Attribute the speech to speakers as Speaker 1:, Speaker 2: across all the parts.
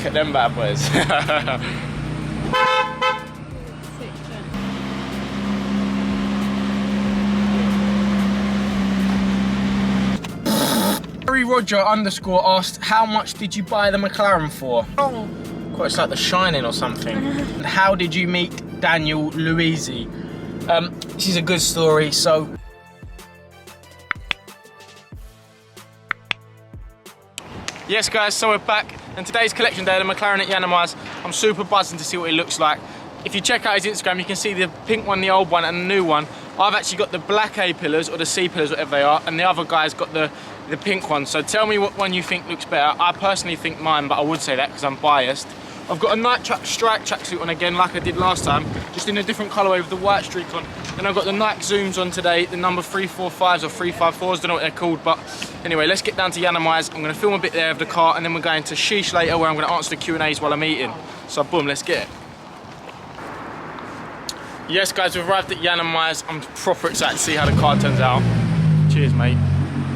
Speaker 1: Look at them bad boys. Roger _ asked, how much did you buy the McLaren for? Oh, quite, it's like The Shining or something. And how did you meet Daniel Luizi? This is a good story. So yes guys, so we're back and today's collection day of the McLaren at Yiannimize. I'm super buzzing to see what it looks like. If you check out his Instagram, you can see the pink one, the old one, and the new one. I've actually got the black A pillars, or the C pillars, whatever they are, and the other guy's got the pink one. So tell me what one you think looks better. I personally think mine, but I would say that because I'm biased. I've got a night strike tracksuit on again, like I did last time, just in a different colourway with the white streak on. And I've got the Nike Zooms on today, the number 345s or 354s, don't know what they're called, but anyway, let's get down to Yiannimize. I'm going to film a bit there of the car, and then we're going to Sheesh later, where I'm going to answer the Q&As while I'm eating. So boom, let's get it. Yes guys, we've arrived at Yiannimize. I'm proper excited to see how the car turns out. Cheers mate.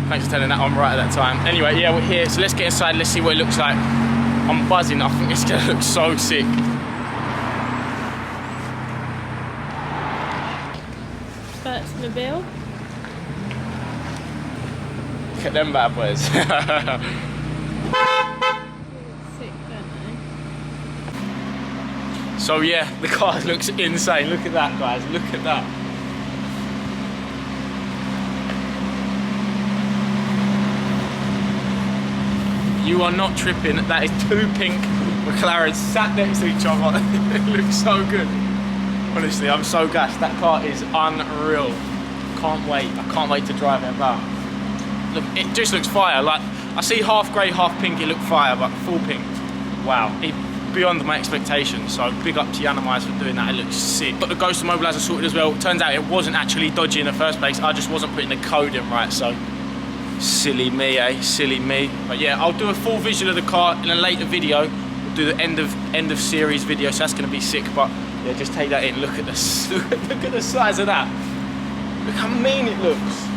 Speaker 1: Thanks for telling that on right at that time. Anyway, yeah, we're here, so let's get inside, let's see what it looks like. I'm buzzing, I think it's gonna look so sick.
Speaker 2: First mobile.
Speaker 1: Look at them bad boys.
Speaker 2: Sick, don't they?
Speaker 1: So yeah, the car looks insane. Look at that guys, look at that. You are not tripping. That is two pink McLarens sat next to each other. It looks so good. Honestly, I'm so gassed. That car is unreal. Can't wait. I can't wait to drive it about. Look, it just looks fire. Like, I see half grey, half pink, it looked fire, but full pink. Wow. Beyond my expectations. So big up to Yiannimize for doing that. It looks sick. Got the ghost immobilizer sorted as well. Turns out it wasn't actually dodgy in the first place. I just wasn't putting the code in right, so silly me, eh? Silly me. But yeah, I'll do a full visual of the car in a later video. We'll do the end of series video, so that's gonna be sick. But yeah, just take that in. Look at this. Look at the size of that. Look how mean it looks.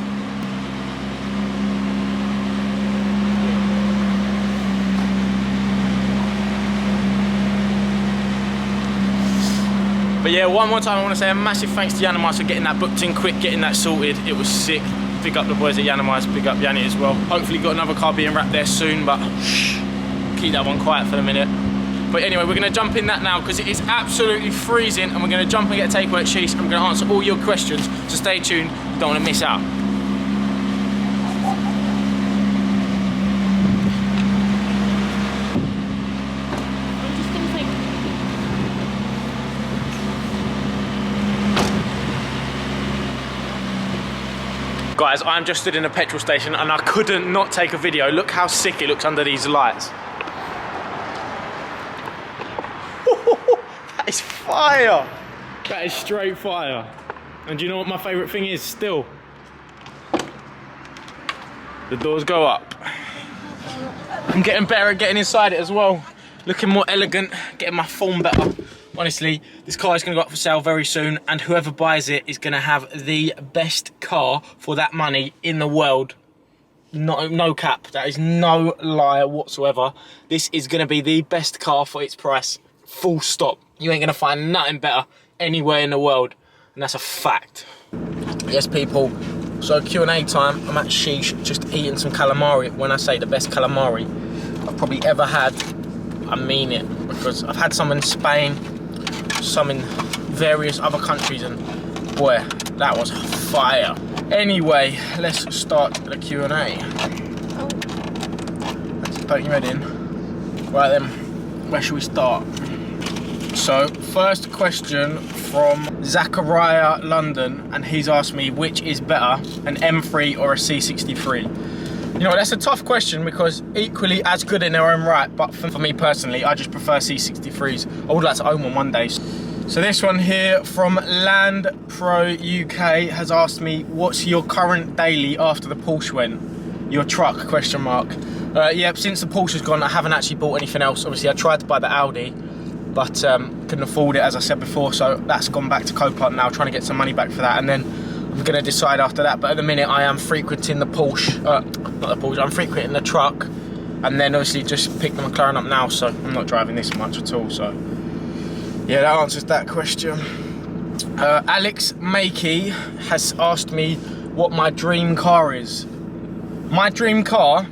Speaker 1: But yeah, one more time I want to say a massive thanks to Yiannimize for getting that booked in quick, getting that sorted. It was sick. Big up the boys at Yiannimize, big up Yanni as well. Hopefully got another car being wrapped there soon, but shh, keep that one quiet for a minute. But anyway, we're gonna jump in that now because it is absolutely freezing, and we're gonna jump and get a takeaway at Sheesh, and we're gonna answer all your questions, so stay tuned, you don't wanna miss out. Guys, I'm just stood in a petrol station and I couldn't not take a video. Look how sick it looks under these lights. That is fire. That is straight fire. And do you know what my favourite thing is still? The doors go up. I'm getting better at getting inside it as well. Looking more elegant, getting my form better. Honestly, this car is going to go up for sale very soon, and whoever buys it is going to have the best car for that money in the world. No cap, that is no lie whatsoever. This is going to be the best car for its price, full stop. You ain't going to find nothing better anywhere in the world, and that's a fact. Yes people, so Q&A time. I'm at Sheesh just eating some calamari. When I say the best calamari I've probably ever had, I mean it, because I've had some in Spain, some in various other countries, and boy, that was fire. Anyway, let's start the Q&A. Let's put you in. Right then, where should we start? So, first question from Zachariah London, and he's asked me which is better, an M3 or a C63. You know, that's a tough question because equally as good in their own right, but for me personally, I just prefer C63s. I would like to own one day. So this one here from Land Pro UK has asked me, what's your current daily after the Porsche went? Your truck, question mark. Yeah, since the Porsche's gone, I haven't actually bought anything else. Obviously, I tried to buy the Audi, but couldn't afford it, as I said before, so that's gone back to Copart now, trying to get some money back for that, and then I'm going to decide after that. But at the minute I am frequenting the Porsche, not the Porsche, I'm frequenting the truck, and then obviously just picked the McLaren up now, so I'm not driving this much at all. So yeah, that answers that question. Alex Makey has asked me what my dream car is. My dream car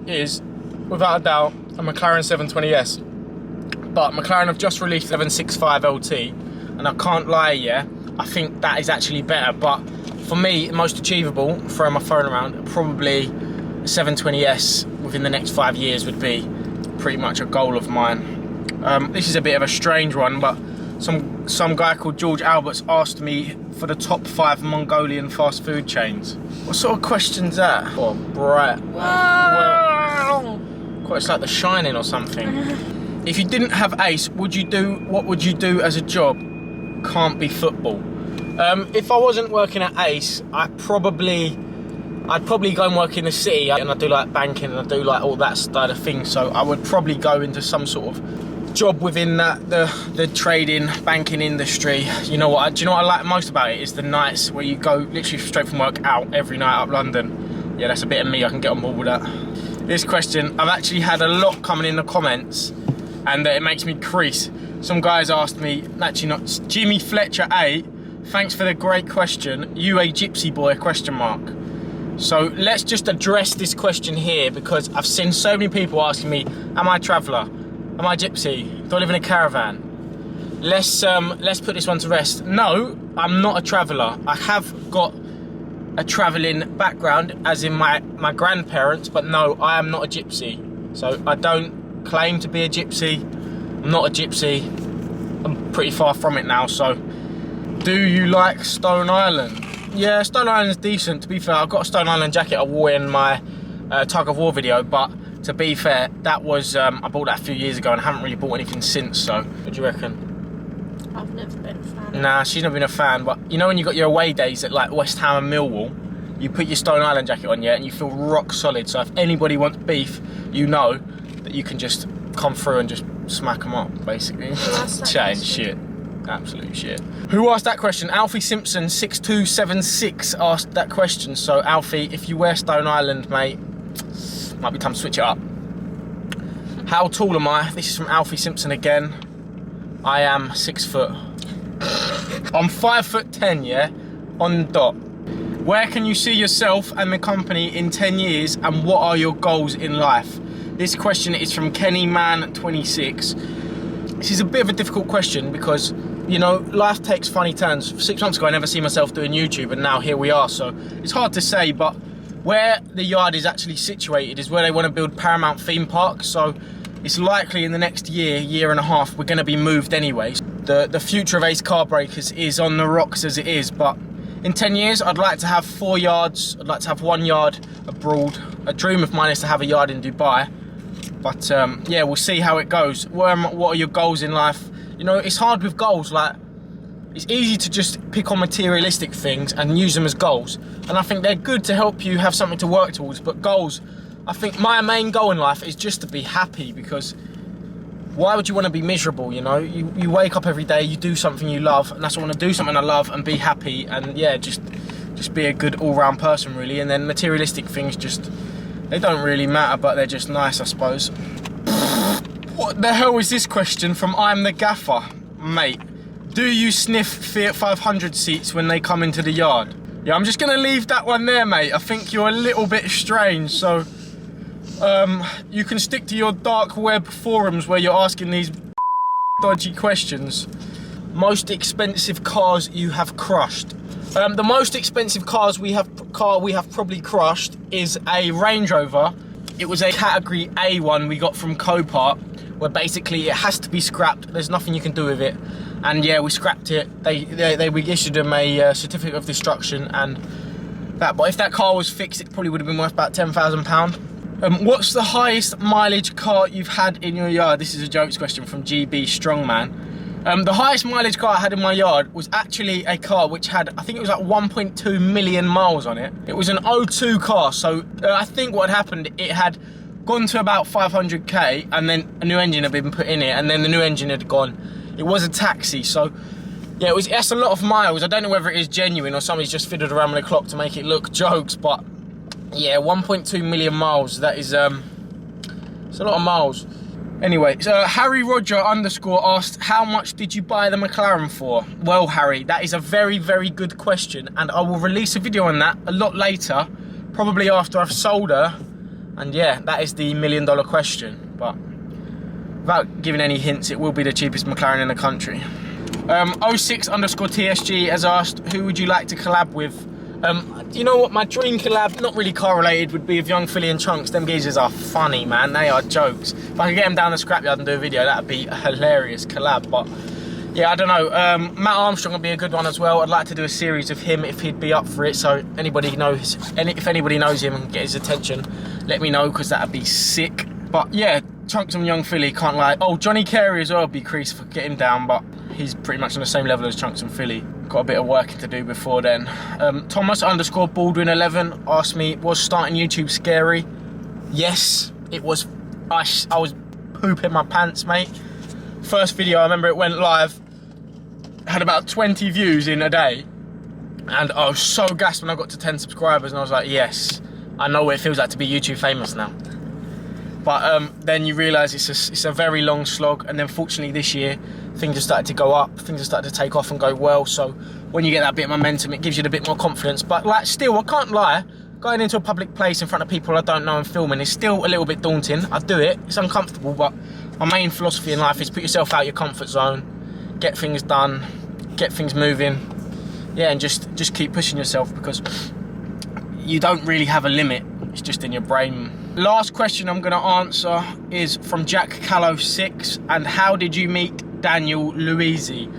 Speaker 1: is, without a doubt, a McLaren 720S. But McLaren have just released 765 LT, and I can't lie, yeah, I think that is actually better. But for me, most achievable, throwing my phone around, probably a 720S within the next 5 years would be pretty much a goal of mine. This is a bit of a strange one, but some guy called George Alberts asked me for the top 5 Mongolian fast food chains. What sort of question's that? Oh, bright. Well, quite, it's like The Shining or something. If you didn't have Ace, what would you do as a job? Can't be football. If I wasn't working at Ace, I'd probably go and work in the city, and I do like banking and I do like all that side of things. So I would probably go into some sort of job within that, the trading, banking industry. You know what? Do you know what I like most about it? Is the nights where you go literally straight from work out every night up London. Yeah, that's a bit of me. I can get on board with that. This question, I've actually had a lot coming in the comments, and it makes me crease. Some guys asked me, actually not, Jimmy Fletcher 8, thanks for the great question. You a gypsy boy, question mark. So let's just address this question here, because I've seen so many people asking me, am I a traveller? Am I gypsy? Do I live in a caravan? Let's put this one to rest. No, I'm not a traveller. I have got a travelling background, as in my grandparents, but no, I am not a gypsy. So I don't claim to be a gypsy. I'm not a gypsy. I'm pretty far from it now. So, do you like Stone Island? Yeah, Stone Island's decent. To be fair, I've got a Stone Island jacket I wore in my tug of war video, but to be fair, that was I bought that a few years ago and I haven't really bought anything since. So, what do you reckon?
Speaker 2: I've never been a fan.
Speaker 1: Nah, she's never been a fan. But you know when you got your away days at like West Ham and Millwall, you put your Stone Island jacket on, yeah, and you feel rock solid. So if anybody wants beef, you know that you can just come through and just smack them up, basically. Chatting shit. Absolute shit. Who asked that question? Alfie Simpson 6276 asked that question. So Alfie, if you wear Stone Island, mate, might be time to switch it up. How tall am I? This is from Alfie Simpson again. I am 6 foot. I'm 5'10", yeah, on the dot. Where can you see yourself and the company in 10 years, and what are your goals in life? This question is from KennyMan26. This is a bit of a difficult question because, you know, life takes funny turns. 6 months ago I never seen myself doing YouTube, and now here we are. So it's hard to say, but where the yard is actually situated is where they want to build Paramount theme park. So it's likely in the next year and a half we're going to be moved anyway. The future of Ace Car Breakers is on the rocks as it is, but in 10 years I'd like to have 4 yards. I'd like to have 1 yard abroad. A dream of mine is to have a yard in Dubai, but yeah, we'll see how it goes. What are your goals in life? You know, it's hard with goals. Like, it's easy to just pick on materialistic things and use them as goals, and I think they're good to help you have something to work towards. But goals, I think my main goal in life is just to be happy, because why would you want to be miserable? You know, you wake up every day, you do something you love, and that's what I want to do, something I love and be happy, and yeah, just be a good all-round person really. And then materialistic things, just, they don't really matter, but they're just nice, I suppose. What the hell is this question from I'm the Gaffer? Mate, do you sniff Fiat 500 seats when they come into the yard? Yeah, I'm just gonna leave that one there, mate. I think you're a little bit strange, so you can stick to your dark web forums where you're asking these dodgy questions. Most expensive cars you have crushed. The most expensive car we have probably crushed is a Range Rover. It was a category A one we got from Copart, where basically it has to be scrapped. There's nothing you can do with it, and yeah, we scrapped it. We issued them a certificate of destruction, and that. But if that car was fixed, it probably would have been worth about £10,000. What's the highest mileage car you've had in your yard? This is a jokes question from GB Strongman. The highest mileage car I had in my yard was actually a car which had, I think it was like 1.2 million miles on it. It was an 02 car, so I think what had happened, it had gone to about 500k, and then a new engine had been put in it, and then the new engine had gone. It was a taxi, so yeah, that's a lot of miles. I don't know whether it is genuine or somebody's just fiddled around with the clock to make it look jokes, but yeah, 1.2 million miles, that is It's a lot of miles. Anyway, so Harry Roger _ asked, how much did you buy the McLaren for? Well, Harry, that is a very, very good question, and I will release a video on that a lot later, probably after I've sold her. And yeah, that is the $1 million question. But without giving any hints, it will be the cheapest McLaren in the country. 06 _ TSG has asked, who would you like to collab with? You know what, my dream collab, not really correlated, would be with Young Philly and Chunks. Them geezers are funny, man. They are jokes. If I could get them down the scrapyard and do a video, that'd be a hilarious collab. But yeah, I don't know. Matt Armstrong would be a good one as well. I'd like to do a series of him if he'd be up for it. So if anybody knows him and get his attention, let me know, because that'd be sick. But yeah, Chunks and Young Philly, can't lie. Oh, Johnny Carey as well would be creased for getting down, but he's pretty much on the same level as Chunks and Philly. Got a bit of work to do before then. Thomas _ Baldwin 11 asked me, was starting YouTube scary? Yes, it was. I was pooping my pants, mate. First video, I remember it went live, had about 20 views in a day, and I was so gassed when I got to 10 subscribers, and I was like, yes, I know what it feels like to be YouTube famous now. But then you realise it's a very long slog, and then fortunately this year things have started to go up, things have started to take off and go well. So when you get that bit of momentum, it gives you a bit more confidence. But like, still, I can't lie, going into a public place in front of people I don't know and filming is still a little bit daunting. I do it, it's uncomfortable, but my main philosophy in life is put yourself out your comfort zone, get things done, get things moving, yeah, and just keep pushing yourself, because you don't really have a limit, it's just in your brain. Last question I'm going to answer is from Jack Callow 6, and how did you meet Daniel Luizi?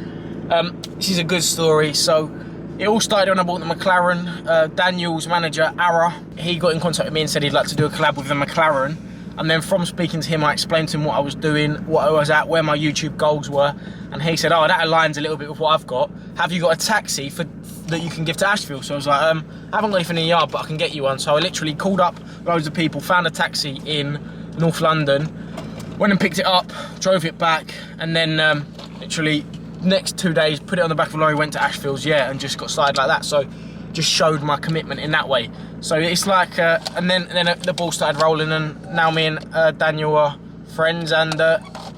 Speaker 1: This is a good story. So it all started when I bought the McLaren. Daniel's manager, Ara, he got in contact with me and said he'd like to do a collab with the McLaren. And then from speaking to him, I explained to him what I was doing, what I was at, where my YouTube goals were. And he said, oh, that aligns a little bit with what I've got. Have you got a taxi that you can give to Ashfield? So I was like, I haven't got anything in the yard, but I can get you one. So I literally called up loads of people, found a taxi in North London, went and picked it up, drove it back, and then literally next 2 days, put it on the back of a lorry, went to Ashfields, yeah, and just got started like that. So just showed my commitment in that way. So it's like, and then the ball started rolling, and now me and Daniel are friends, and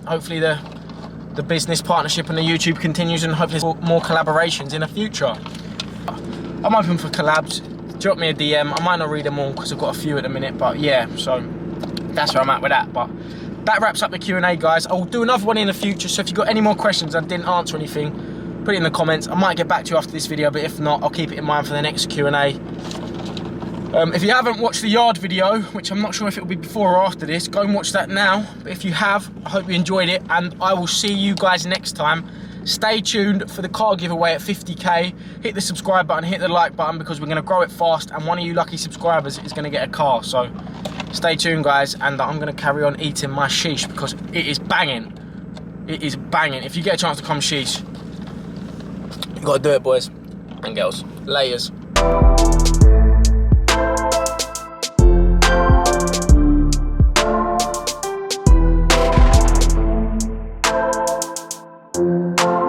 Speaker 1: hopefully the business partnership and the YouTube continues, and hopefully more collaborations in the future. I'm open for collabs. Drop me a DM. I might not read them all because I've got a few at the minute, but yeah, so that's where I'm at with that. But that wraps up the Q&A, guys. I'll do another one in the future, so if you've got any more questions and didn't answer anything, put it in the comments. I might get back to you after this video, but if not, I'll keep it in mind for the next Q&A. If you haven't watched the yard video, which I'm not sure if it will be before or after this, go and watch that now. But if you have, I hope you enjoyed it, and I will see you guys next time. Stay tuned for the car giveaway at 50k. Hit the subscribe button, hit the like button, because we're going to grow it fast, and one of you lucky subscribers is going to get a car. So stay tuned, guys, and I'm going to carry on eating my sheesh because it is banging. It is banging. If you get a chance to come sheesh, you got to do it, boys and girls. Layers.